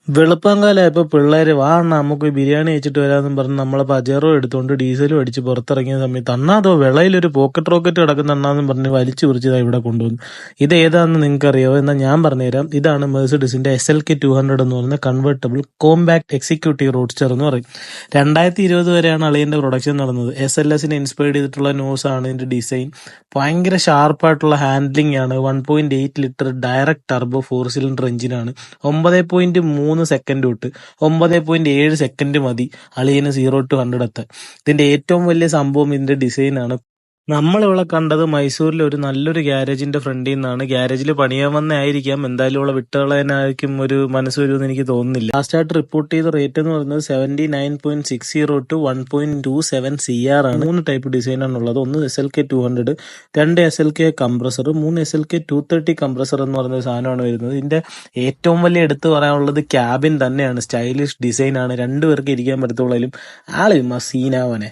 വെളുപ്പാങ്കാലമായപ്പോ പിള്ളേര് വാ അണ്ണാ നമുക്ക് ബിരിയാണി കഴിച്ചിട്ട് വരാമെന്നും പറഞ്ഞ് നമ്മളെ പജേറോ എടുത്തുകൊണ്ട് ഡീസലും അടിച്ച് പുറത്തിറങ്ങിയ സമയത്ത് അണ്ണാതോ വെളയിലൊരു പോക്കറ്റ് റോക്കറ്റ് കിടക്കുന്ന അണ്ണാന്നും പറഞ്ഞ് വലിച്ചു പിടിച്ചതാ ഇവിടെ കൊണ്ടുവന്നു. ഇത് ഏതാണെന്ന് നിങ്ങൾക്ക് അറിയാവോ? എന്നാൽ ഞാൻ പറഞ്ഞുതരാം. ഇതാണ് മെഴ്സിഡസിന്റെ SLK 200 എന്ന് പറയുന്ന കൺവേർട്ടബിൾ കോമ്പാക്ട് എക്സിക്യൂട്ടീവ് റോഡ്സ്റ്റർ എന്ന് പറയും. 2020 വരെയാണ് അളിയന്റെ പ്രൊഡക്ഷൻ നടന്നത്. SLSനെ ഇൻസ്പയർ ചെയ്തിട്ടുള്ള നോസ് ആണ് ഇതിന്റെ ഡിസൈൻ. ഭയങ്കര ഷാർപ്പായിട്ടുള്ള ഹാൻഡ്ലിംഗ് ആണ്. 1.8 ലിറ്റർ ഡയറക്ട് ടർബോ 4 സിലിണ്ടർ എഞ്ചിനാണ്. 9.3 സെക്കൻഡ് തൊട്ട് 9.7 സെക്കൻഡ് മതി അളിയന് 0 to 100 എത്താൻ. ഇതിന്റെ ഏറ്റവും വലിയ സംഭവം ഇതിന്റെ ഡിസൈനാണ്. നമ്മളിവിടെ കണ്ടത് മൈസൂരിലെ ഒരു നല്ലൊരു ഗ്യാരേജിന്റെ ഫ്രണ്ടിൽ നിന്നാണ്. ഗ്യാരേജിൽ പണിയാൻ വന്നതായിരിക്കാം. എന്തായാലും ഇവിടെ വിട്ടുകളയാനായിരിക്കും ഒരു മനസ്സ് വരുമെന്ന് എനിക്ക് തോന്നുന്നില്ല. ലാസ്റ്റായിട്ട് റിപ്പോർട്ട് ചെയ്ത റേറ്റ് എന്ന് പറയുന്നത് 79.60 to 1.27 CR ആണ്. 3 ടൈപ്പ് ഡിസൈനാണുള്ളത്. ഒന്ന് SLK 200, 2 SLK compressor, 3 SLK 230 compressor എന്ന് പറയുന്ന ഒരു സാധനമാണ് വരുന്നത്. ഇതിന്റെ ഏറ്റവും വലിയ എടുത്തു പറയാനുള്ളത് ക്യാബിൻ തന്നെയാണ്. സ്റ്റൈലിഷ് ഡിസൈൻ ആണ്. 2 പേർക്ക് ഇരിക്കാൻ പറ്റത്തുള്ളതിലും ആള് സീനാവനെ.